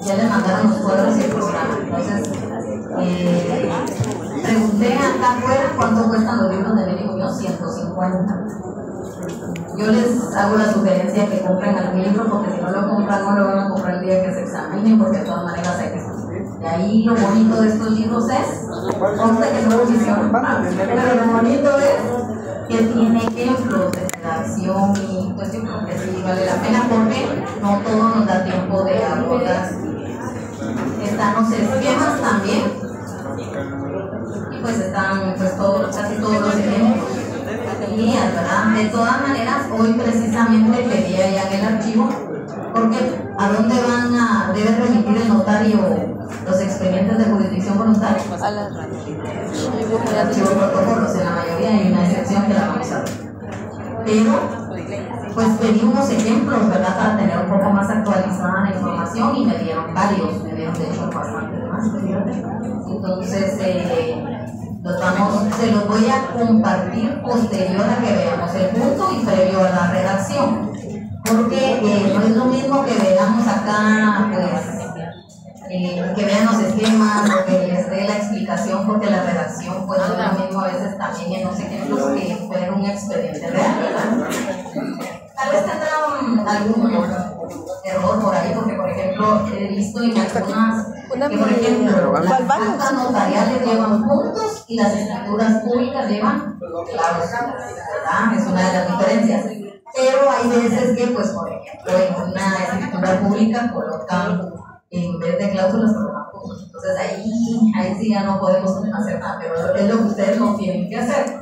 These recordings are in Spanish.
Ya le mandaron los cuadros y el programa. Entonces, pregunté acá afuera cuánto cuestan los libros de Benny Muñoz, 150. Yo les hago la sugerencia que compren algún libro, porque si no lo compran, no lo van a comprar el día que se examinen, porque de todas maneras hay que estudiar. Y ahí lo bonito de estos libros es, consta que no posición, pero lo bonito es que tiene ejemplos de redacción y pues yo creo que sí vale la pena, porque no todo nos da tiempo de abordar. Están los esquemas también, y pues están pues casi todos los ejemplos. Guías, ¿verdad? De todas maneras, hoy precisamente pedí allá en el archivo, porque ¿a dónde debe remitir el notario los expedientes de jurisdicción voluntaria? A las Archivo protocolos, en la mayoría hay una excepción que la vamos a ver. Pero, pues pedí unos ejemplos, ¿verdad? Para tener un poco más actualizada la información, y me dieron varios, me dieron de hecho bastante más. Entonces, se los voy a compartir posterior a que veamos el punto y previo a la redacción, porque no es lo mismo que veamos acá, pues, que vean los esquemas o que les dé la explicación, porque la redacción pues no es lo mismo a veces también en los ejemplos que ver un expediente real, ¿verdad? Tal vez tendrán algún error por ahí, porque por ejemplo he visto en algunas que por ejemplo las actas notariales llevan puntos y las escrituras públicas llevan cláusulas, ¿verdad? Es una de las diferencias. Pero hay veces que, pues por ejemplo, en una escritura pública colocan, en vez de cláusulas, colocan puntos. Entonces ahí sí ya no podemos hacer nada, pero es lo que ustedes no tienen que hacer.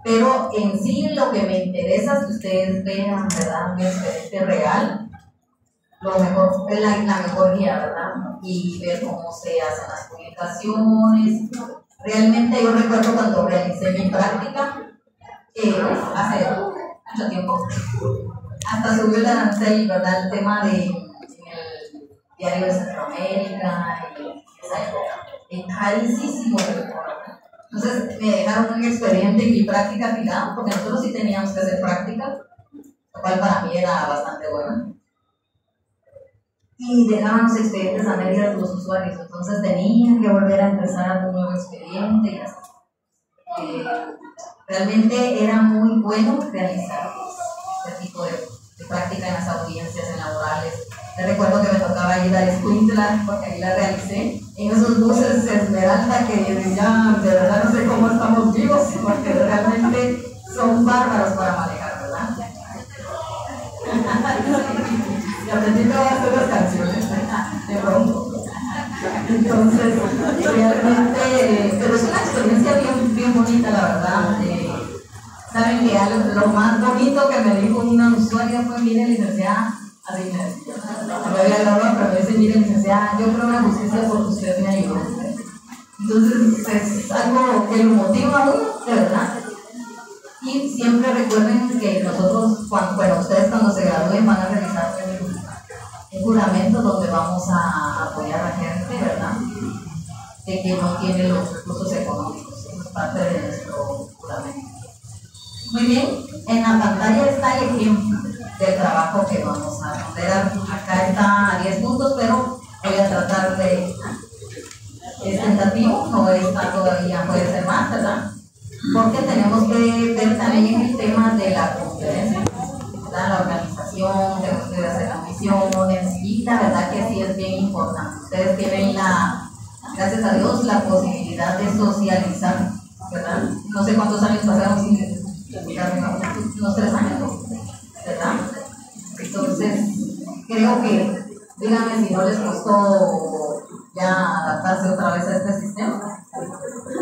Pero en sí lo que me interesa es que ustedes vean, ¿verdad?, un expediente real. Lo mejor es la mejor guía, ¿verdad? Y ver cómo se hacen las publicaciones. Realmente yo recuerdo cuando realicé mi práctica, hace mucho tiempo, hasta subió el arancel, ¿verdad?, el tema de el diario de Centroamérica y esa época. Carísimo. Entonces me dejaron un expediente en mi práctica final, porque nosotros sí teníamos que hacer práctica, lo cual para mí era bastante buena. Y dejaban los expedientes a medias los usuarios, entonces tenían que volver a empezar un nuevo expediente y así. Realmente era muy bueno realizar este tipo de práctica en las audiencias, en laborales. Te recuerdo que me tocaba ir a Escuintla, porque ahí la realicé, en esos buses Esmeralda que ya de verdad no sé cómo estamos vivos, porque realmente son bárbaros para manejar, ¿verdad? Y aprendí todas las canciones de pronto. Entonces, realmente, pero es una experiencia bien bonita, la verdad. Saben que lo más bonito que me dijo una usuaria fue: mire, licenciada, así me había graduado, pero me dice: mire, licenciada, yo creo en la justicia porque usted me ayudó. Entonces, es algo que lo motiva a uno, de verdad. Y siempre recuerden que nosotros, ustedes cuando se gradúen van a realizar un juramento donde vamos a apoyar a gente, ¿verdad?, de que no tiene los recursos económicos. Eso es parte de nuestro juramento. Muy bien, en la pantalla está el ejemplo del trabajo que vamos a ponderar. Acá está a 10 puntos, pero voy a tratar de... Es tentativo, no está todavía, puede ser más, ¿verdad? Porque tenemos que ver también el tema de la conferencia, ¿verdad? La organización, tenemos que hacer las misiones, y la verdad que sí es bien importante. Ustedes tienen gracias a Dios, la posibilidad de socializar, ¿verdad? No sé cuántos años pasaron sin unos 3 años, ¿verdad? Entonces, creo que, díganme si no les costó ya adaptarse otra vez a este sistema.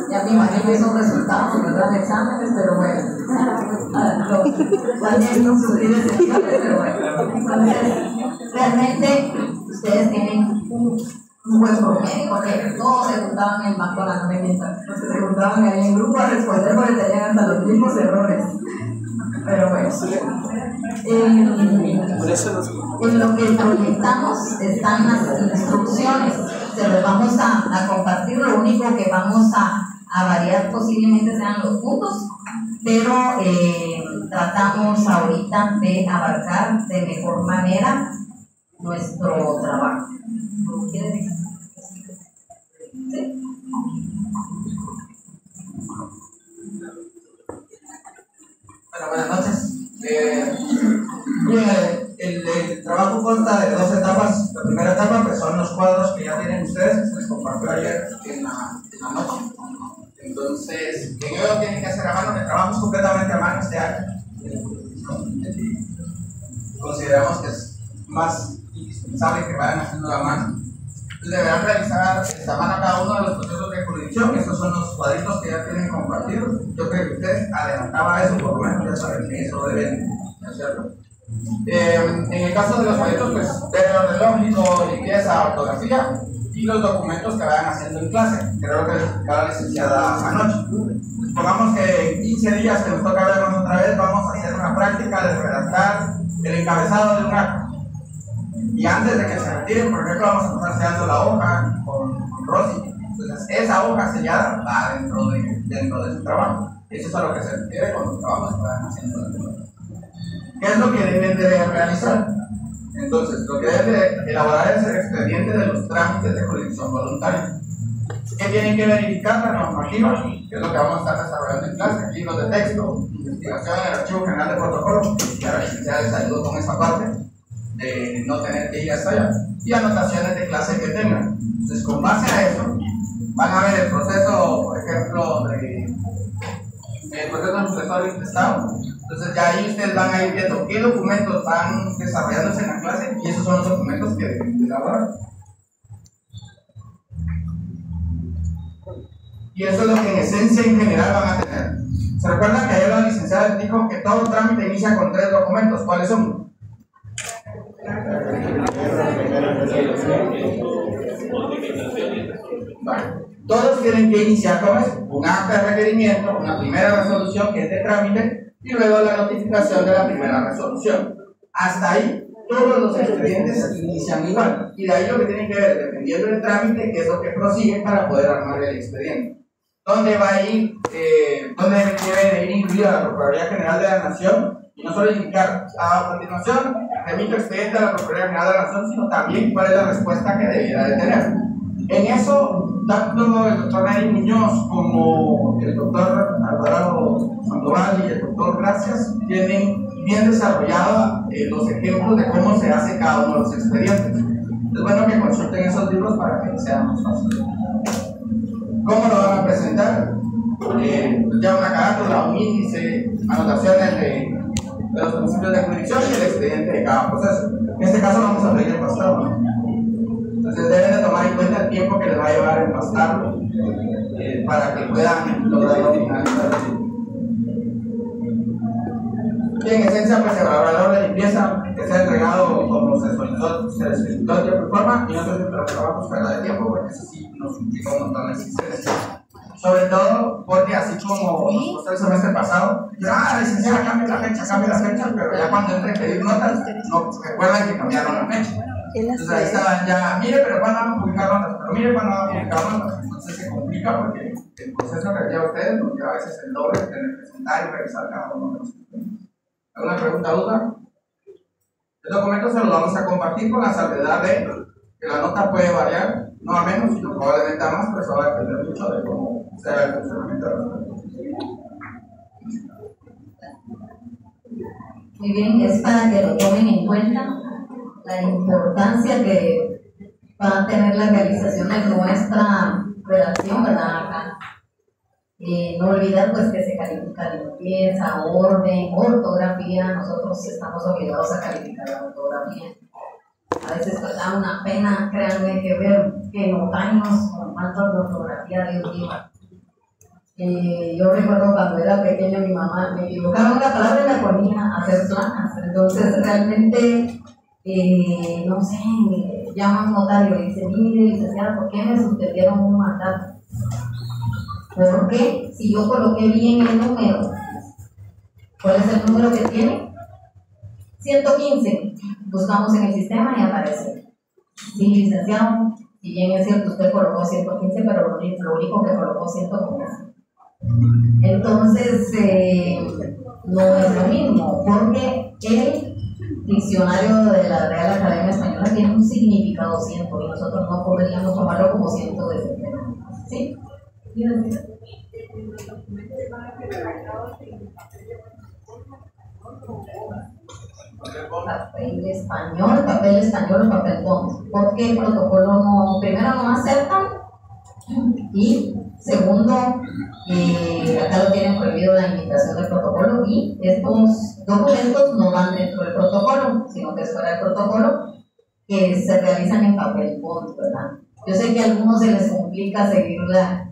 Ya me imagino que son resultados, ¿verdad?, de exámenes, pero bueno, también no sufrir excepciones, pero bueno. Entonces, realmente ustedes tienen un buen promedio, porque todos se juntaban en McDonald's, no me mientan, se juntaban ahí en grupo a responder porque tenían hasta los mismos errores. Pero bueno, en lo que proyectamos están las instrucciones, se los vamos a compartir. Lo único que vamos a variar posiblemente sean los puntos, pero tratamos ahorita de abarcar de mejor manera nuestro trabajo. ¿Quieres? ¿Sí? Bueno, buenas noches. El trabajo consta de dos etapas. La primera etapa pues, son los cuadros que ya tienen ustedes, que se les compartió ayer en la noche. Entonces, en ello tienen que hacer a mano, que trabajamos completamente a mano este año. Consideramos que es más indispensable que vayan haciendo a mano. Deberán realizar esta mano cada uno de los procesos de jurisdicción. Estos son los cuadritos que ya tienen compartidos. Yo creo que ustedes adelantaba eso, por lo menos ya saben que eso deben hacerlo. En el caso de los cuadritos, pues deben orden lógico, limpieza, ortografía y los documentos que vayan haciendo en clase. Creo que cada licenciada anoche. Supongamos que en 15 días que nos toca vernos otra vez, vamos a hacer una práctica de redactar el encabezado de un acto. Y antes de que se retiren, por ejemplo, vamos a estar sellando la hoja con Rosy. Entonces, esa hoja sellada va dentro de su trabajo. Eso es a lo que se refiere con los trabajos que van haciendo. ¿Qué es lo que deben de realizar? Entonces, lo que deben de elaborar es el expediente de los trámites de jurisdicción voluntaria. ¿Qué tienen que verificar? La normativa, que es lo que vamos a estar desarrollando en clase, libros de texto, investigación en el Archivo General de Protocolo, y a la licenciada les ayudo con esa parte, de no tener que ir hasta allá, y anotaciones de clase que tengan. Entonces, con base a eso, van a ver el proceso, por ejemplo, el proceso sucesorio intestado. Entonces, ya ahí ustedes van a ir viendo qué documentos van desarrollándose en la clase, y esos son los documentos que deben elaborar. Y eso es lo que en esencia en general van a tener. ¿Se recuerdan que ayer la licenciada dijo que todo trámite inicia con 3 documentos? ¿Cuáles son? Vale. Todos tienen que iniciar con eso: un acta de requerimiento, una primera resolución que es de trámite y luego la notificación de la primera resolución. Hasta ahí todos los expedientes inician igual, y de ahí lo que tienen que ver, dependiendo del trámite, qué es lo que prosigue para poder armar el expediente. ¿Dónde va a ir, dónde debe ir incluida la Procuraduría General de la Nación? Y no solo indicar a continuación remito expediente a la Procuraduría General de la Nación, sino también cuál es la respuesta que debiera de tener. En eso, tanto el doctor Neri Muñoz como el doctor Alvarado Sandoval y el doctor Gracias tienen bien desarrollados los ejemplos de cómo se hace cada uno de los expedientes. Es bueno que consulten esos libros para que sea más fácil. ¿Cómo lo van a presentar? Ya una carátula, un índice, anotaciones de los principios de jurisdicción y el expediente de cada proceso. En este caso vamos a pedir el pasado, ¿no? Entonces deben de tomar en cuenta el tiempo que les va a llevar el pastarlo para que puedan lograrlo finalizar. Y en esencia, pues el evaluador de limpieza que sea entregado como se solicitó de forma, y no se los trabajos fuera de tiempo, porque eso sí nos implica un montón de existencia. Sobre todo porque así como nos pasó el semestre pasado, licenciada, cambia la fecha, pero ya cuando entre a pedir notas, no recuerdan que cambiaron la fecha. Entonces ahí estaban ya, mire, pero cuándo van a publicar notas, pero mire cuándo van a publicar notas. Entonces se complica porque el proceso que lleva ustedes nos lleva a veces el doble de tener que presentar y revisar cada uno de los documentos. ¿Alguna pregunta, duda? El documento se lo vamos a compartir con la salvedad de que la nota puede variar, no a menos, sino probablemente a más, pero eso va a depender mucho de cómo sea el funcionamiento de la nota. Muy bien, es para que lo tomen en cuenta la importancia que va a tener la realización de nuestra redacción, ¿verdad? Acá. No olvidar pues que se califica limpieza, orden, ortografía. Nosotros estamos obligados a calificar la ortografía. A veces pues da una pena, créanme, que ver que notaños con faltas de ortografía de un día. Yo recuerdo cuando era pequeña mi mamá me equivocaba en una palabra y me ponía a hacer planas. Entonces realmente, no sé, llama a un notario y dice: mire, licenciada, ¿por qué me suspendieron un mandato? Porque si yo coloqué bien el número, ¿cuál es el número que tiene? 115. Buscamos en el sistema y aparece: sí, licenciado, si bien es cierto, usted colocó 115, pero lo único que colocó 115. Entonces, no es lo mismo, porque el diccionario de la Real Academia Española tiene un significado, siento, y nosotros no podríamos tomarlo como ciento de septiembre. ¿Sí? Papel español o papel bond. Porque el protocolo no, primero no aceptan y segundo, acá lo tienen prohibido la imitación del protocolo y estos documentos no van dentro del protocolo, sino que es fuera del protocolo, que se realizan en papel bond, ¿verdad? Yo sé que a algunos se les complica seguir la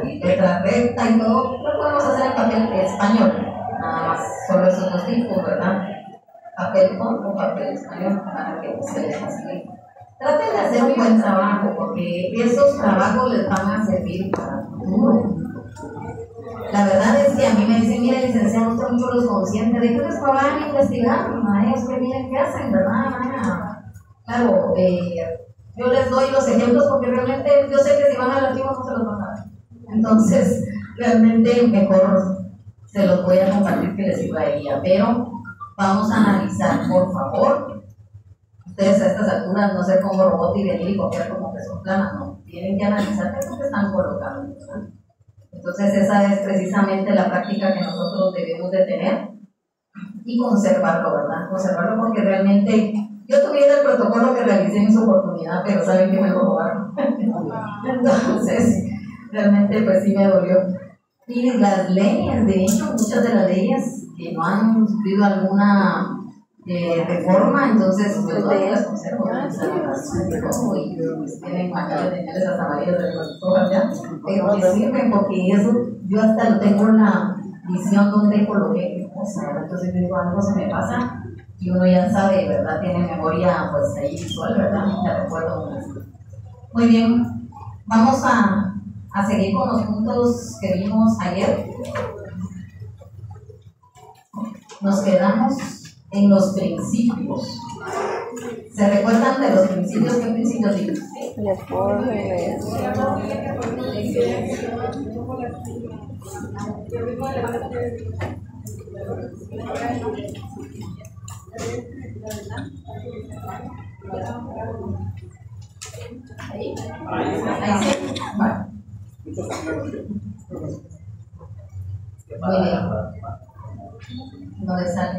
letra recta y todo, lo podemos hacer en papel español, nada más, solo esos dos tipos, ¿verdad? Papel bond o papel español para que se les facilite. Traten de hacer un buen trabajo porque esos trabajos les van a servir para el futuro. La verdad es que a mí me dicen, mire licenciado, usted mucho los conscientes de que les van a investigar, ellos que miren qué hacen, ¿verdad? Claro, yo les doy los ejemplos porque realmente yo sé que si van al archivo no se los van a dar. Entonces, realmente mejor se los voy a compartir que les sirva de guía, pero vamos a analizar, por favor. Ustedes a estas alturas no ser como robot y venir y copiar como que son planas, no. Tienen que analizar qué es lo que están colocando, ¿verdad? Entonces esa es precisamente la práctica que nosotros debemos de tener y conservarlo, ¿verdad? Conservarlo porque realmente yo tuviera el protocolo que realicé en su oportunidad, pero saben que me lo robaron. Entonces, realmente pues sí me dolió. Y las leyes, de hecho, muchas de las leyes que no han sufrido alguna reforma, entonces yo todavía las conservo, y pues, tienen manchas de señales hasta amarillas de las ya, pero me sirven porque eso yo hasta lo tengo en la visión donde coloqué qué cosa, entonces digo algo se me pasa y uno ya sabe, ¿verdad? Tiene memoria pues ahí visual, ¿verdad? Ya recuerdo. Muy bien, vamos a seguir con los puntos que vimos ayer. Nos quedamos en los principios. ¿Se recuerdan de los principios? ¿Qué principios vimos? Ahí sí. Vale. Muy bien. No le sale.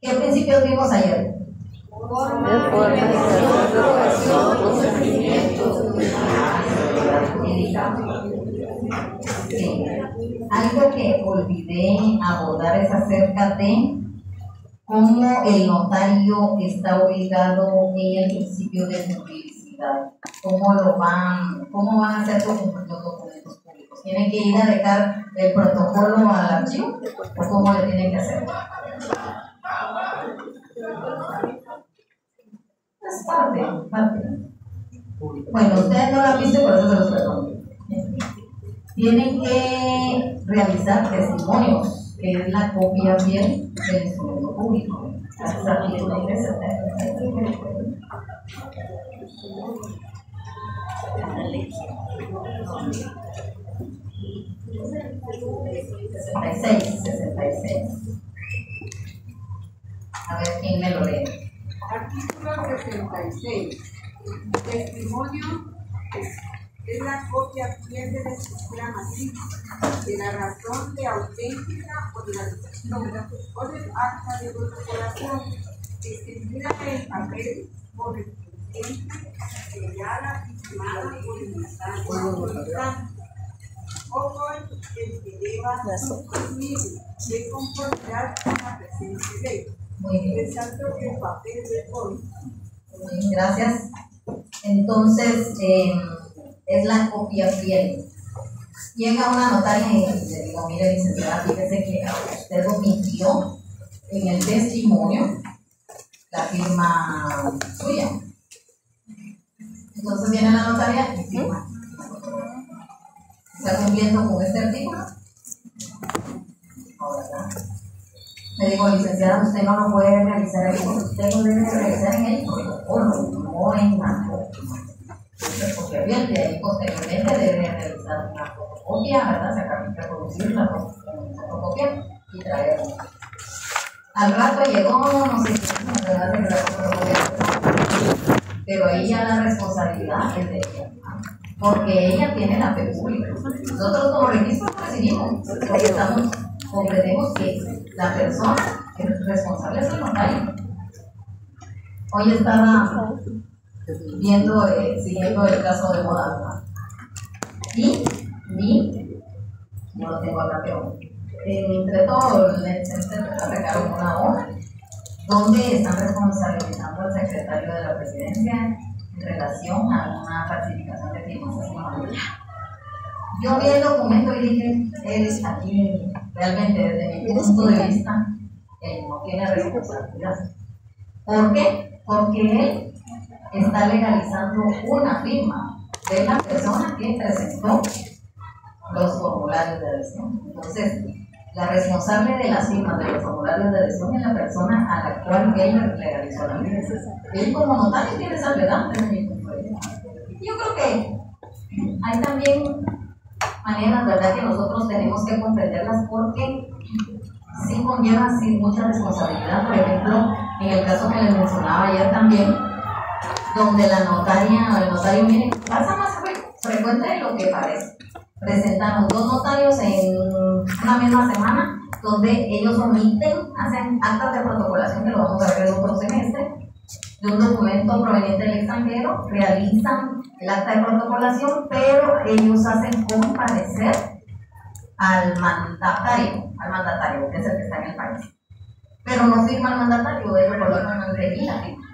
¿Qué principios vimos ayer? Sí. Algo que olvidé abordar es acerca de cómo el notario está obligado en el principio de publicidad. ¿Cómo van a hacer los documentos públicos? ¿Tienen que ir a dejar el protocolo al archivo o cómo le tienen que hacer? Es parte. Bueno, ustedes no lo han visto, por eso se los perdono. Tienen que realizar testimonios, que es la copia fiel del instrumento público. A ver quién me lo lee. Artículo 66. Testimonio es la copia fiel del escritura matriz de la razón de auténtica o del acta de protocolación escribida en papel por el presidente, sellada y firmada por el notario o por el que deba suscribir de conformidad con la presente ley. Resalto que el papel de hoy. Gracias. Entonces, es la copia fiel. Llega una notaria y le digo, mire licenciada, fíjese que usted omitió en el testimonio la firma suya. Entonces viene la notaria y firma. ¿Está cumpliendo con este artículo? Ahora, le digo, licenciada, usted no lo puede realizar ahí, usted lo debe realizar en el protocolo, no en la copia. Porque bien, de ahí posteriormente debe realizar una fotocopia, ¿verdad? Reproducir la fotocopia y traerla. Al rato llegó, no sé qué, ¿verdad? pero ahí ya la responsabilidad es de ella, porque ella tiene la fe pública. Nosotros como registro recibimos, porque comprendemos que la persona que es responsable es el notario. Hoy estaba viendo, siguiendo el caso de Moda, y no lo tengo acá, pero entre todo sacaron una hoja donde están responsabilizando al secretario de la presidencia en relación a una falsificación de firmas. Yo vi el documento y dije, él aquí realmente desde mi punto de vista no tiene responsabilidad. ¿Por qué? Porque él está legalizando una firma de la persona que presentó los formularios de adhesión. Entonces, la responsable de las firmas de los formularios de adhesión es la persona a la cual él legalizó la firma. Él como notario tiene salvedad desde mi punto de vista. Yo creo que hay también maneras, ¿verdad?, que nosotros tenemos que comprenderlas, porque sí conlleva mucha responsabilidad. Por ejemplo, en el caso que les mencionaba ayer también, donde la notaria o el notario, miren, pasa más frecuente de lo que parece. Presentamos 2 notarios en una misma semana, donde ellos hacen actas de protocolación, que lo vamos a ver en otro semestre, de un documento proveniente del extranjero, realizan el acta de protocolación, pero ellos hacen comparecer al mandatario, que es el que está en el país. Pero no firma el mandatario, ellos colocan entre y la firma.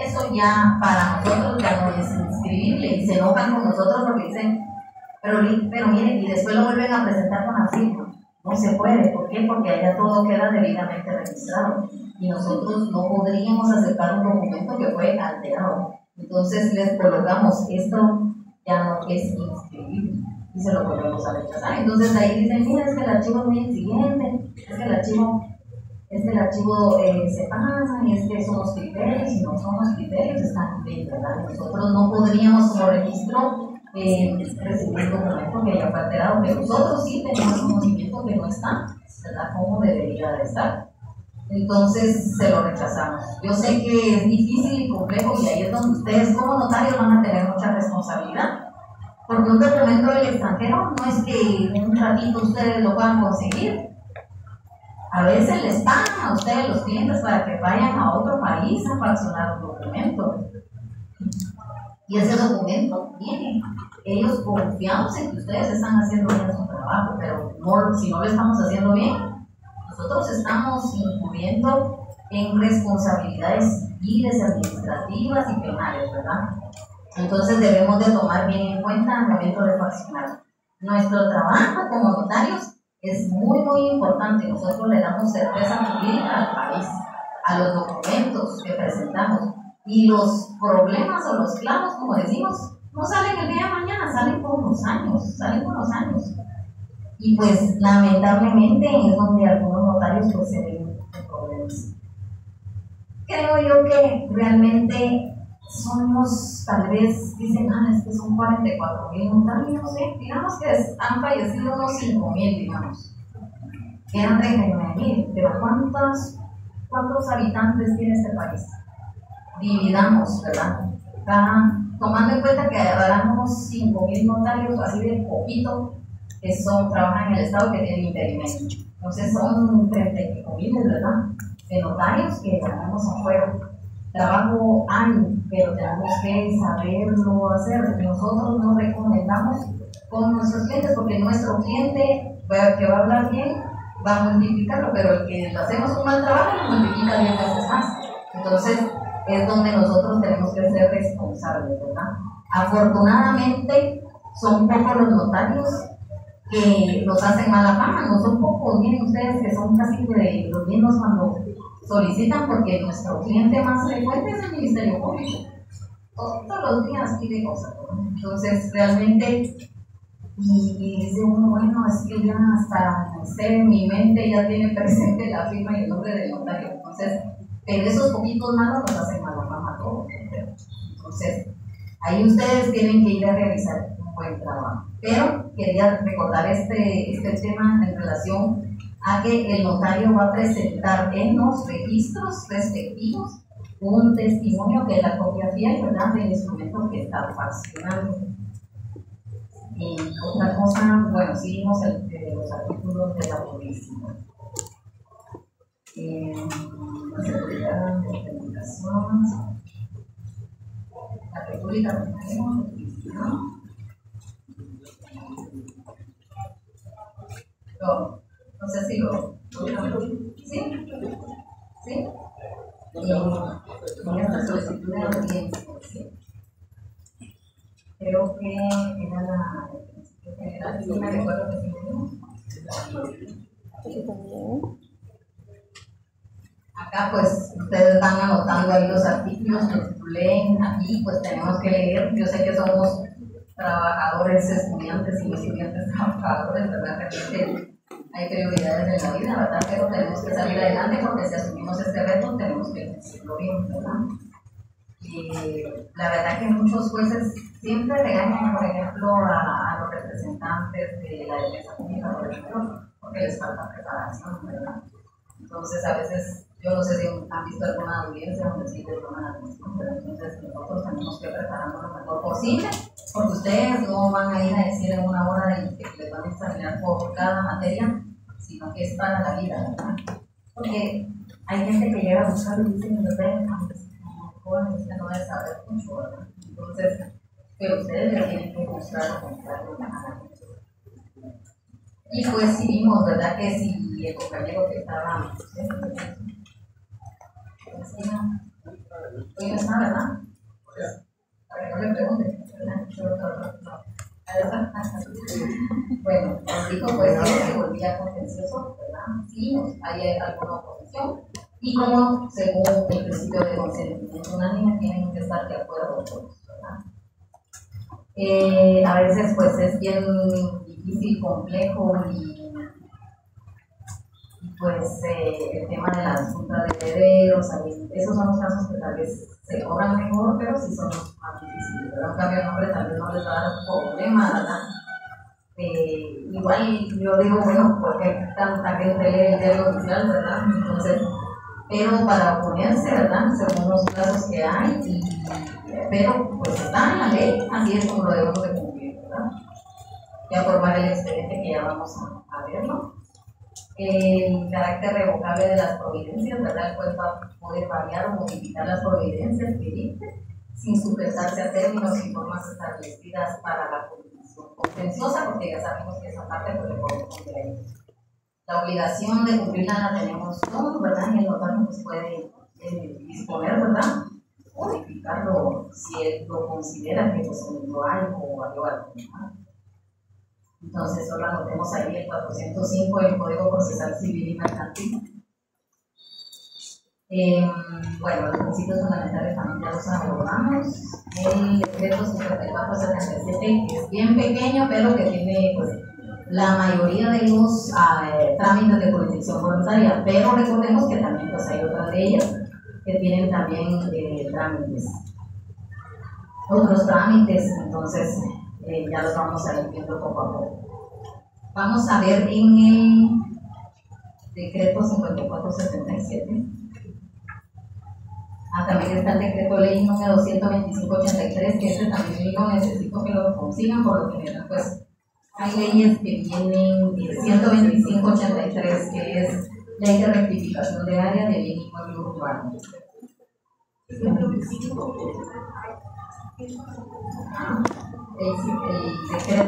Eso ya para nosotros ya no es inscribible, y se enojan con nosotros porque dicen, pero miren, y después lo vuelven a presentar con la firma. No se puede. ¿Por qué? Porque allá todo queda debidamente registrado y nosotros no podríamos aceptar un documento que fue alterado. Entonces les colocamos, esto ya no es inscribible, y se lo volvemos a rechazar. Entonces ahí dicen, mira, es que el archivo es muy exigente, es que el archivo se pasa, y es que son los criterios, y no son los criterios, están bien, ¿verdad? Nosotros no podríamos como registro recibir un documento que ya fue alterado, que nosotros sí tenemos conocimiento que no está, ¿verdad?, como debería de estar. Entonces se lo rechazamos. Yo sé que es difícil y complejo, y ahí es donde ustedes como notarios van a tener mucha responsabilidad, porque un documento del extranjero no es que en un ratito ustedes lo puedan conseguir. A veces les pagan a ustedes los clientes para que vayan a otro país a fraccionar un documento. Y ese documento viene. Ellos confiamos en que ustedes están haciendo bien su trabajo, pero si no lo estamos haciendo bien, nosotros estamos incurriendo en responsabilidades civiles, administrativas y penales, ¿verdad? Entonces debemos de tomar bien en cuenta al momento de fraccionar. Nuestro trabajo como notarios es muy, muy importante. Nosotros le damos certeza jurídica al país, a los documentos que presentamos. Y los problemas o los clavos, como decimos, no salen el día de mañana, salen con los años. Y pues lamentablemente es donde algunos notarios pues se ven problemas. Creo yo que realmente somos, tal vez dicen, es que son 44,000 notarios, no sé, digamos que han fallecido unos 5,000, digamos. Eran 39,000, pero ¿cuántos habitantes tiene este país? Dividamos, ¿verdad? Tomando en cuenta que habrá unos 5,000 notarios, así de poquito, que trabajan en el Estado, que tienen impedimento. Entonces son 35,000, ¿verdad?, de notarios que tenemos afuera. Trabajo hay, pero tenemos que saberlo hacer. Nosotros no recomendamos con nuestros clientes, porque nuestro cliente que va a hablar bien va a multiplicarlo, pero el que le hacemos un mal trabajo lo multiplica 10 veces más. Entonces es donde nosotros tenemos que ser responsables, ¿verdad? Afortunadamente son pocos los notarios que nos hacen mala fama, no son pocos. Miren ustedes que son casi de los mismos cuando solicitan, porque nuestro cliente más frecuente es el Ministerio Público. Todos los días pide cosas, ¿no? Entonces realmente, y dice uno, bueno, es que ya hasta, no sé, mi mente ya tiene presente la firma y el nombre del notario. Entonces, pero esos poquitos malos nos hacen mala fama a todos. Entonces, ahí ustedes tienen que ir a realizar un buen trabajo. Pero quería recordar este tema en relación a que el notario va a presentar en los registros respectivos un testimonio que es la copia fiel, ¿verdad?, del instrumento que está faccionando. Otra cosa, bueno, seguimos los artículos de la publicidad. La seguridad de comunicación, la república de no sé si ¿sí? ¿Sí? En esta solicitud de audiencia, ¿sí? Creo que era la general, sí me recuerdo que sí. Acá pues ustedes van anotando ahí los artículos que leen aquí, pues tenemos que leer. Yo sé que somos trabajadores, estudiantes y estudiantes trabajadores, ¿verdad? Realmente hay prioridades en la vida, ¿verdad? Pero tenemos que salir adelante porque si asumimos este reto tenemos que hacerlo bien, ¿verdad? La verdad que muchos jueces siempre regañan, por ejemplo, a los representantes de la defensa pública, por ejemplo, porque les falta preparación, ¿verdad? Entonces, a veces, yo no sé si han visto alguna audiencia donde sí les toman atención, pero entonces nosotros tenemos que prepararnos lo mejor posible, porque ustedes no van a ir a decir en una hora de que les van a examinar por cada materia, sino que es para la vida, ¿verdad? Porque hay gente que llega a buscar y dice, no no debe saber mucho, ¿verdad? Entonces, pero ustedes le tienen que mostrar lo contrario a la gente. Y pues sí vimos, ¿verdad? Que si el compañero que estaba, hoy no está, ¿verdad? Para que no le pregunte, ¿verdad? Bueno, nos dijo pues que se volvía contencioso, ¿verdad? Sí, hay alguna oposición. Y como según el principio de consentimiento unánime tienen que estar de acuerdo todos, ¿verdad? A veces pues es bien difícil, complejo y pues el tema de las juntas de herederos, esos son los casos que tal vez se cobran mejor, pero sí son los más difíciles, ¿verdad? Un cambio de nombre tal vez no les va a dar problema, ¿verdad? Igual yo digo, bueno, porque tanta gente lee el diario oficial, ¿verdad? Entonces, pero para oponerse, ¿verdad? Según los casos que hay, pero pues está en la ley, así es como lo debemos de cumplir, ¿verdad? Ya formar el expediente que ya vamos a verlo. El carácter revocable de las providencias, ¿verdad? El juez va a poder variar o modificar las providencias que dicte sin sujetarse a términos y formas establecidas para la jurisdicción contenciosa, porque ya sabemos que esa parte pues, le corresponde a ellos. La obligación de cumplirla la tenemos todos, ¿verdad? Y el notario pues, puede disponer, ¿verdad? Modificarlo si él lo considera que pues, lo hay o algo, ¿verdad? Entonces, solo anotemos ahí el 405 del Código Procesal Civil y Mercantil. Bueno, los principios fundamentales también ya los abordamos. El decreto 5477, que es bien pequeño, pero que tiene pues, la mayoría de los trámites de jurisdicción voluntaria, pero recordemos que también pues, hay otras de ellas que tienen también trámites. Otros trámites, entonces ya los vamos a ir viendo poco a poco. Vamos a ver en el decreto 5477. También está el decreto ley número 12583, que ese también lo necesito que lo consigan, por lo general pues hay leyes que vienen 12583, que es ley de rectificación de área de bien inmueble urbano. El decreto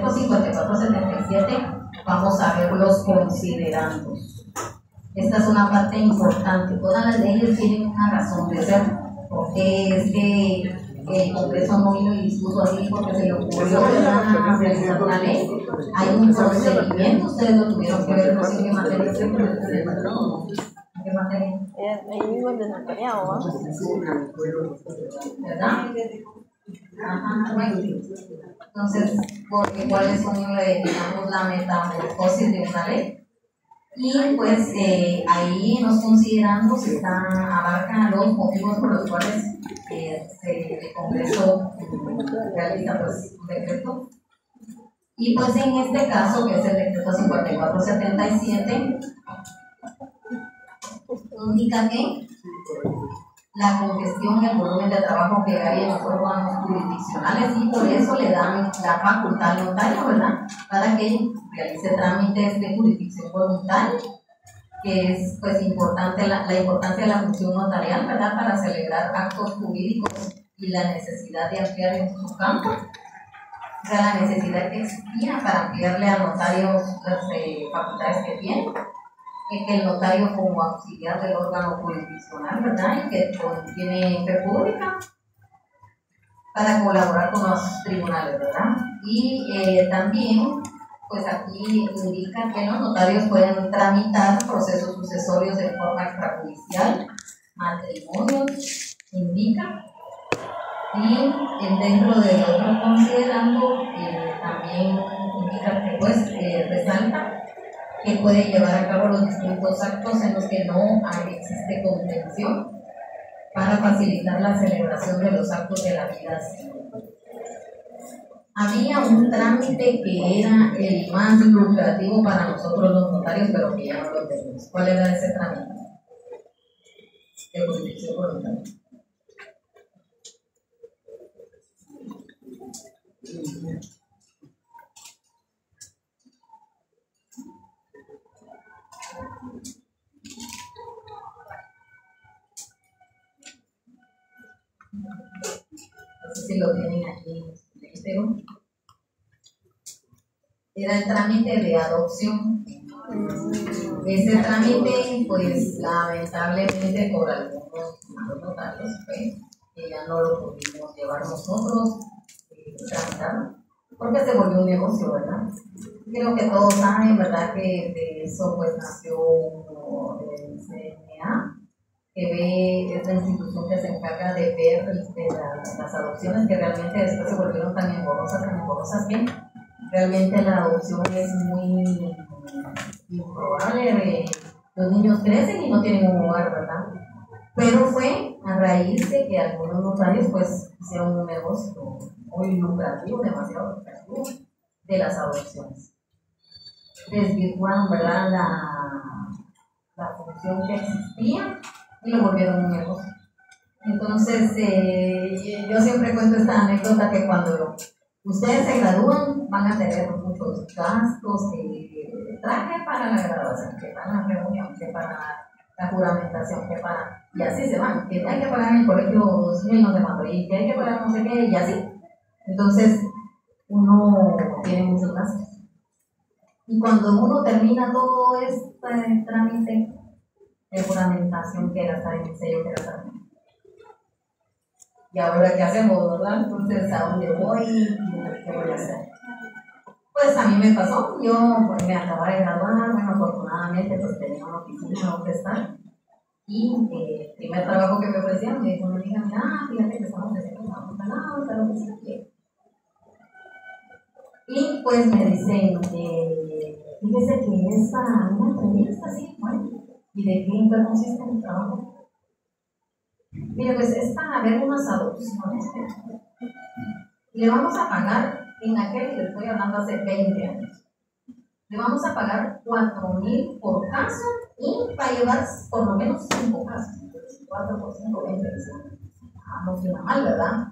5477, vamos a ver los considerandos. Esta es una parte importante. Todas las leyes tienen una razón de ser. Porque es que el Congreso no vino y dispuso así porque se le ocurrió realizar una ley. Hay un procedimiento, ustedes lo tuvieron que ver, no sé en qué materia se puede. ¿En qué materia? Ahí mismo el desnotariado, ¿no? ¿Verdad? Ajá, bueno. Entonces, porque cuáles son, digamos, la metamorfosis de una ley. Y pues ahí en los considerandos abarcan los motivos por los cuales el Congreso realiza pues, un decreto. Y pues en este caso, que es el decreto 5477, indica que la congestión y el volumen de trabajo que hay en los órganos jurisdiccionales y por eso le dan la facultad al notario, ¿verdad? Para que realice trámites de jurisdicción voluntaria, que es pues importante la importancia de la función notarial, ¿verdad? Para celebrar actos jurídicos y la necesidad de ampliar en su campo. O sea, la necesidad que existía para ampliarle al notario las facultades que tiene, que el notario como auxiliar del órgano jurisdiccional, ¿verdad? Y que tiene fe pública para colaborar con los tribunales, ¿verdad? Y también, pues aquí indica que los notarios pueden tramitar procesos sucesorios de forma extrajudicial, matrimonios, indica. Y dentro del otro considerando, también indica que pues resalta que puede llevar a cabo los distintos actos en los que no existe contención para facilitar la celebración de los actos de la vida civil. Había un trámite que era el más lucrativo para nosotros los notarios, pero que ya no lo tenemos. ¿Cuál era ese trámite? De jurisdicción voluntaria. No sé si lo tienen aquí, pero era el trámite de adopción. Ese trámite, pues lamentablemente por algunos notarios, que ya no lo pudimos llevar nosotros, tramitar, porque se volvió un negocio, ¿verdad? Creo que todos saben, ¿verdad? Que de eso pues nació el CNA, que ve, es la institución que se encarga de ver las adopciones que realmente después se volvieron tan engorrosas que realmente la adopción es muy improbable. Los niños crecen y no tienen un hogar, ¿verdad? Pero fue a raíz de que algunos notarios pues hicieron un negocio muy lucrativo, demasiado lucrativo, de las adopciones. Desvirtuaron, ¿verdad?, la función que existía y lo volvieron un negocio. Entonces, yo siempre cuento esta anécdota que cuando ustedes se gradúan van a tener muchos gastos, traje para la graduación, que para la reunión, que para la juramentación, que para... Y así se van, que hay que pagar en el colegio 2.000 no de Madrid, que hay que pagar no sé qué, y así. Entonces, uno tiene muchos gastos. Y cuando uno termina todo este trámite de juramentación, que era estar en el sello, que era estar en... Y ahora, ¿qué hacemos, verdad? Entonces, ¿a dónde voy? ¿Qué voy a hacer? Pues a mí me pasó, yo pues, me acababa de graduar, bueno, afortunadamente pues tenía una oficina donde estar. Y el primer trabajo que me ofrecieron, me dijo una amiga, mira, fíjate que estamos haciendo una oficina, está lo que se quiere. Y pues me dicen, fíjese que es para una entrevista, sí, bueno, ¿y de qué consiste el trabajo? Mire, pues es para ver unas adopciones. Le vamos a pagar, en aquel que estoy hablando hace 20 años, le vamos a pagar 4.000 por caso y para llevar por lo menos 5 casos. 4 por 5, 20. No suena mal, ¿verdad?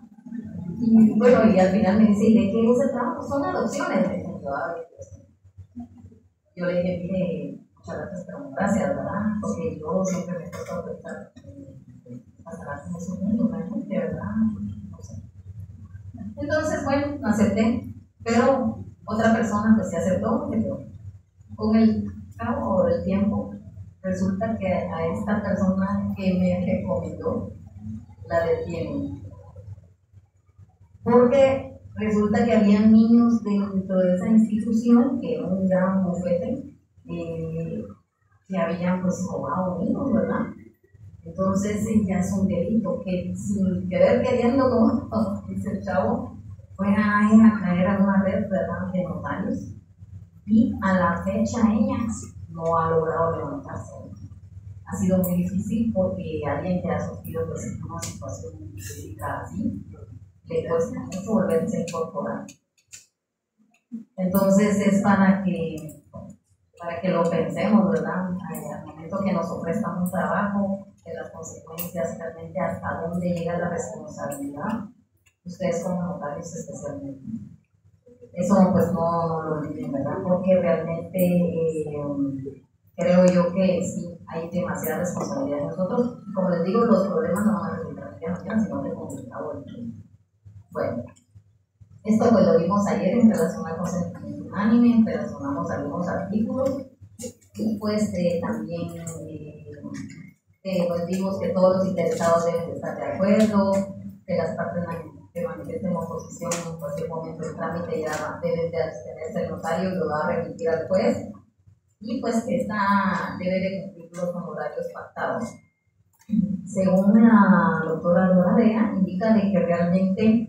Y bueno, y al final me dice, ¿y de qué es el trabajo? Son adopciones. Yo le dije, mire, muchas gracias, pero no gracias, ¿verdad? Porque yo siempre me he tratado de estar pasar con esos niños, realmente, ¿verdad? No sé. Entonces, bueno, acepté, pero otra persona pues se aceptó, pero con el cabo del tiempo, resulta que a esta persona que me recomendó la detienen. Porque resulta que había niños dentro de esa institución, que era un gran bufete, que habían pues robado niños, ¿verdad? Entonces ya es un delito que sin querer queriendo, como dice el chavo, fue a caer a una red, ¿verdad?, de notarios, y a la fecha ella no ha logrado levantarse. Ha sido muy difícil porque alguien que ha sufrido pues, una situación jurídica así, le cuesta mucho volverse a incorporar. Entonces es para que lo pensemos, ¿verdad? Al momento que nos ofrezcan un trabajo, de las consecuencias, realmente hasta dónde llega la responsabilidad, ustedes como notarios especialmente. Eso pues no lo olviden, ¿verdad? Porque realmente creo yo que sí, hay demasiada responsabilidad en nosotros. Como les digo, los problemas no van a resultar ya mañana, sino que comunicado. Bueno, esto pues lo vimos ayer en relación al consentimiento unánime, relacionamos algunos artículos y pues también pues vimos que todos los interesados deben estar de acuerdo, que las partes que manifiesten oposición en cualquier momento del trámite ya deben de abstenerse el notario y lo va a remitir al juez, y pues que esta debe de cumplir los honorarios pactados. Según la doctora Doradea, indica de que realmente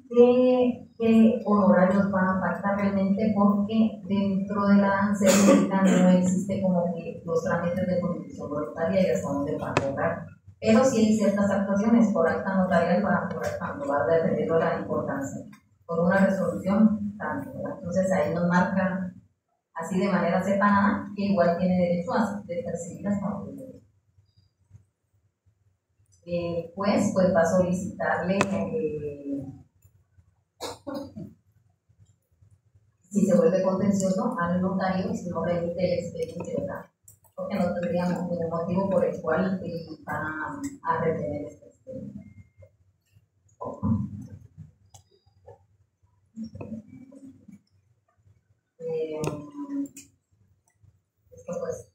qué honorarios van a pactar realmente, porque dentro de la ANSES no existe como que los trámites de jurisdicción voluntaria y hasta dónde van a cobrar. Pero sí hay ciertas actuaciones por acta notarial van a cobrar tanto, va dependiendo de la importancia. Por una resolución, tanto, ¿verdad? Entonces ahí nos marcan así de manera separada que igual tiene derecho a percibir hasta un derecho. Pues va a solicitarle si se vuelve contencioso al notario si no remite el expediente, ¿verdad? Porque no tendríamos ningún motivo por el cual van a retener este expediente. Esto pues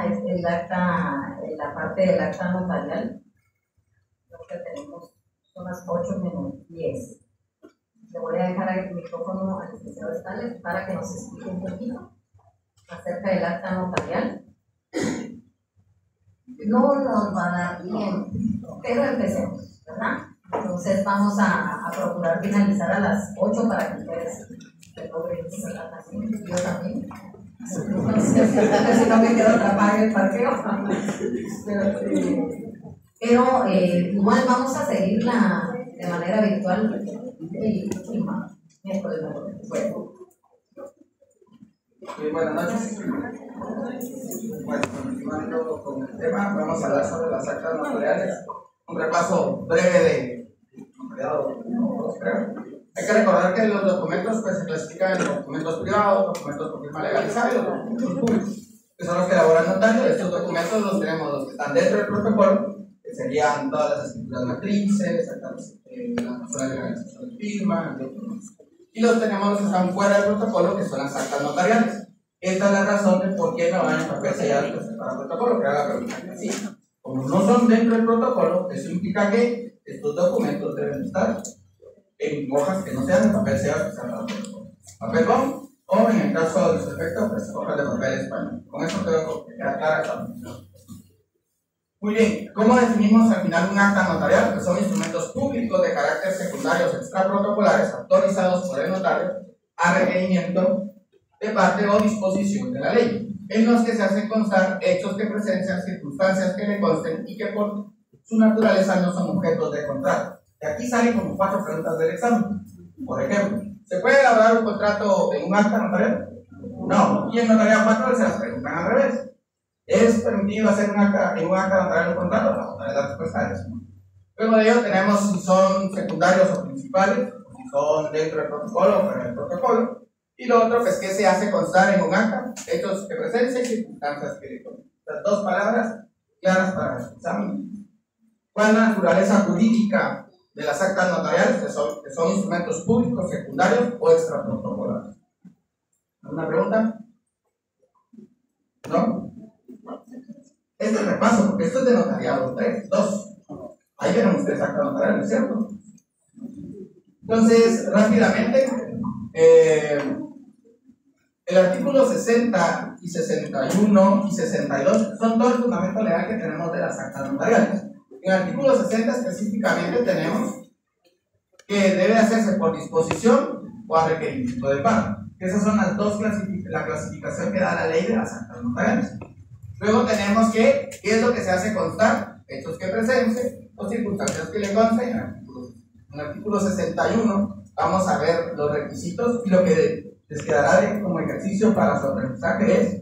es el acta, la parte del acta notarial. Lo que tenemos son las 8:10. Le voy a dejar el micrófono al licenciado Stales para que nos explique un poquito acerca del acta notarial. No nos va a dar tiempo, pero empecemos, ¿verdad? Entonces vamos a procurar finalizar a las 8 para que ustedes se logren la canción. Yo también. Entonces, si no me quedo atrapada en el parqueo. Pero igual vamos a seguirla de manera virtual el miércoles. Bueno. Buenas noches. Bueno, continuando con el tema, vamos a hablar sobre las actas notariales. Un repaso breve de notariado. Hay que recordar que los documentos pues, se clasifican en documentos privados, documentos por firma legalizada y los documentos públicos, que son los que elabora el notario. Estos documentos los tenemos los que están dentro del protocolo, que serían todas las escrituras matrices, las personas de legalización de firma, y los tenemos los que están fuera del protocolo, que son las actas notariales. Esta es la razón de por qué no van en papel sellado para el protocolo, que era la pregunta que hacía. Como no son dentro del protocolo, eso implica que estos documentos deben estar en hojas que no sean de papel sellado, que sean papel bond, o en el caso de su efecto, pues hojas de papel español. Con eso tengo que quedar clara esta función. Muy bien, ¿cómo definimos al final un acta notarial? Pues son instrumentos públicos de carácter secundarios extraprotocolares autorizados por el notario a requerimiento de parte o disposición de la ley, en los que se hacen constar hechos que presencian circunstancias que le consten y que por su naturaleza no son objetos de contrato. De aquí salen como 4 preguntas del examen. Por ejemplo, ¿se puede elaborar un contrato en un acta notarial? No. Y en notariado 4 se las preguntan al revés. ¿Es permitido hacer en un acta notarial un contrato? La respuesta es no. Luego de ello tenemos si son secundarios o principales, si son dentro del protocolo o fuera del protocolo. Y lo otro, pues, ¿qué se hace constar en un acta? Hechos que presencian y circunstancias que le consten. Las 2 palabras claras para el examen. ¿Cuál es la naturaleza jurídica de las actas notariales? Que son instrumentos públicos, secundarios o extraprotocolares. ¿Alguna pregunta? ¿No? Este es el repaso, porque esto es de notariado 2. Ahí vieron ustedes actas notariales, ¿cierto? Entonces, rápidamente, el artículo 60 y 61 y 62 son todo el fundamento legal que tenemos de las actas notariales. En el artículo 60 específicamente tenemos que debe hacerse por disposición o a requerimiento de pago. Esas son las 2 la clasificación que da la ley de las actas notariales. Luego tenemos que, ¿qué es lo que se hace constar? Hechos que presencien o circunstancias que le consten. En el artículo 61 vamos a ver los requisitos y lo que les quedará como ejercicio para su aprendizaje es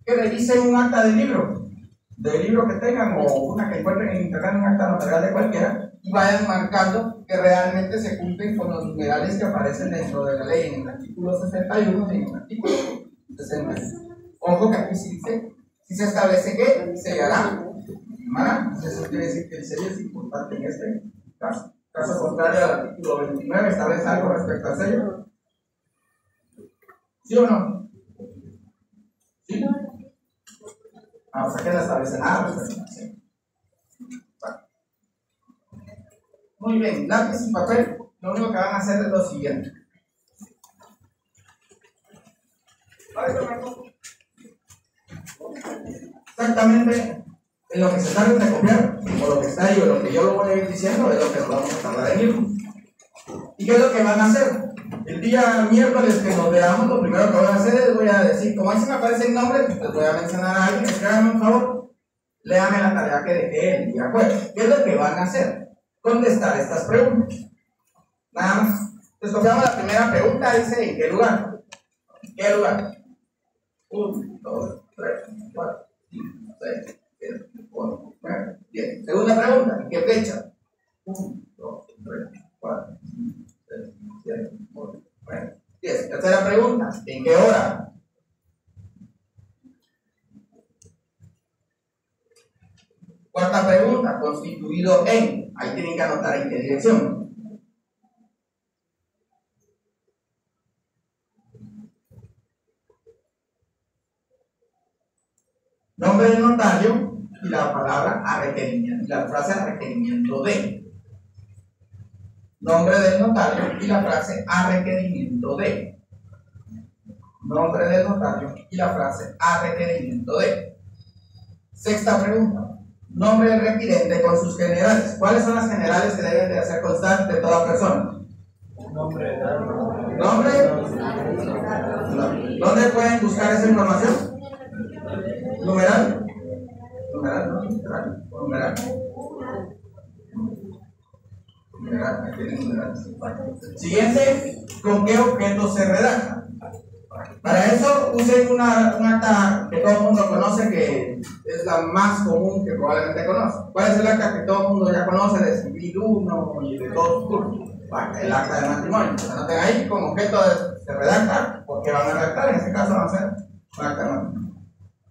que revisen un acta de libro que tengan o una que encuentren en internet, un acta notarial de cualquiera, y vayan marcando que realmente se cumplen con los numerales que aparecen dentro de la ley en el artículo 61 y en el artículo 60. Ojo que aquí sí dice, si se establece que se hará. Eso quiere decir que el sello es importante en este caso. Caso contrario al artículo 29, ¿establece algo respecto al sello? ¿Sí o no? ¿Sí? O sea que no establece nada respecto al sello. Muy bien, lápiz y papel, lo único que van a hacer es lo siguiente. Exactamente en lo que se tarda de copiar, o lo que está ahí, o lo que yo lo voy a ir diciendo, es lo que nos vamos a tardar en ir. ¿Y qué es lo que van a hacer? El día miércoles que nos veamos, lo primero que voy a hacer es voy a decir, como ahí se me aparecen nombres, pues voy a mencionar a alguien, escríbanme un favor, léame la tarea que dejé el día jueves. ¿Qué es lo que van a hacer? Contestar estas preguntas. Nada más. Entonces copiamos la primera pregunta, dice ¿en qué lugar? ¿En qué lugar? 1, 2, 3, 4, 5, 6, 7, 8, 9, 10. Segunda pregunta, ¿en qué fecha? 1, 2, 3, 4, 5, 6, 7, 8, 9, 10. Tercera pregunta, ¿en qué hora? Cuarta pregunta, constituido en. Ahí tienen que anotar en qué dirección. Nombre del notario y la palabra a requerimiento, y la frase a requerimiento de. Nombre del notario y la frase a requerimiento de. Nombre del notario y la frase a requerimiento de. Sexta pregunta. Nombre del requirente con sus generales. ¿Cuáles son las generales que deben de hacer constar de toda persona? Nombre. ¿Dónde pueden buscar esa información? Numeral. Siguiente, ¿con qué objeto se redacta? Para eso usen un acta que todo el mundo conoce, que es la más común que probablemente conoce. ¿Cuál es el acta que todo el mundo ya conoce de Civil 1 y de todos los cursos? El acta de matrimonio. Anoten ahí con objeto se redacta, porque van a redactar, en este caso van a ser un acta de matrimonio.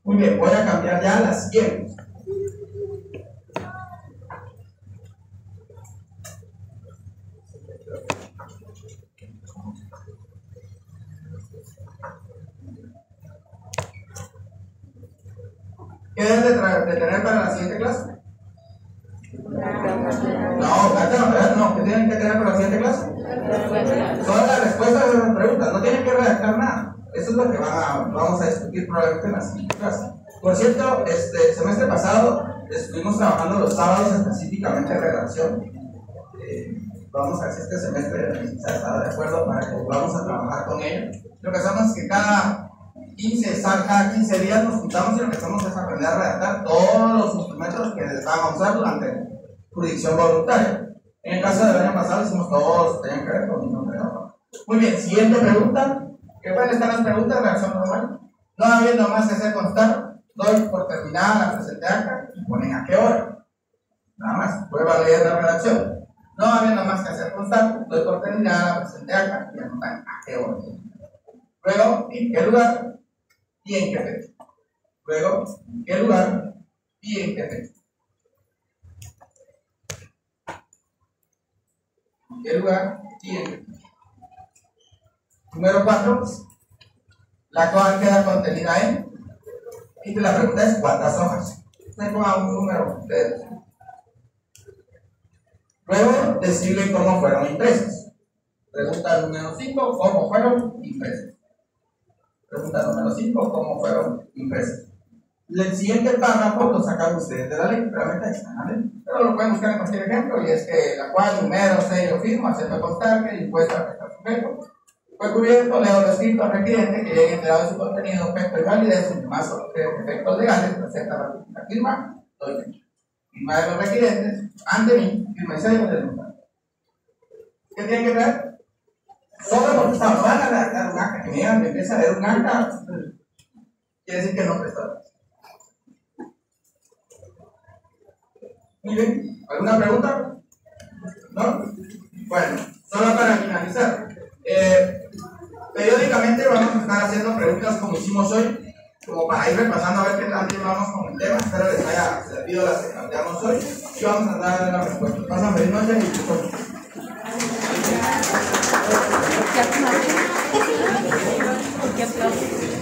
Muy bien, voy a cambiar ya las siguientes. ¿Qué deben de tener para la siguiente clase? No, ¿qué tienen que tener para la siguiente clase? Son las respuestas de las preguntas, no tienen que redactar nada. Eso es lo que vamos a discutir probablemente en la siguiente clase. Por cierto, el semestre pasado estuvimos trabajando los sábados específicamente en redacción. Vamos a ver si este semestre está de acuerdo para que vamos a trabajar con ellos. Lo que hacemos es que cada 15 días nos juntamos y lo que hacemos es aprender a redactar todos los instrumentos que vamos a usar durante jurisdicción voluntaria. En el caso del año pasado hicimos todos los que tenían que ver con mi nombre. Muy bien, siguiente pregunta. ¿Qué pueden estar las preguntas? Reacción normal. No habiendo más que hacer constar, doy por terminada la presente acta y ponen a qué hora. Nada más, prueba a leer la redacción. No habiendo más que hacer constar, doy por terminada la presente acta y anotan a qué hora. Luego, ¿en qué lugar y en qué fecha? Luego, ¿en qué lugar y en qué fecha? ¿En qué lugar y en qué fecha? Número 4, la cual queda contenida en. Y la pregunta es: ¿cuántas hojas? Se ponga un número de. Luego, decirle cómo fueron impresos. Pregunta número 5, ¿cómo fueron impresos? Pregunta número 5, ¿cómo fueron impresos? El siguiente párrafo lo sacan ustedes de la ley, realmente está en la ley. Pero lo pueden buscar en cualquier ejemplo, y es que la cual, número, sello, firma, haciendo constar que el impuesto al prestar sujeto fue cubierto, leo lo escrito al requirente que llegue enterado de su contenido, objeto y validez, y más efectos legales, presenta la firma, doy fecha. Firma de los requirentes, ante mí, firma y sello del notario. ¿Qué tienen que traer? Solo porque no van a redactar un acta, que me digan que empieza a leer un acta. quiere decir que no prestaron. Muy bien, ¿alguna pregunta? ¿No? Bueno, solo para finalizar. Periódicamente vamos a estar haciendo preguntas como hicimos hoy, como para ir repasando a ver qué tan bien vamos con el tema. Espero les haya servido las que planteamos hoy y vamos a dar la respuesta. Pasan feliz noche y ¿Qué aplauso?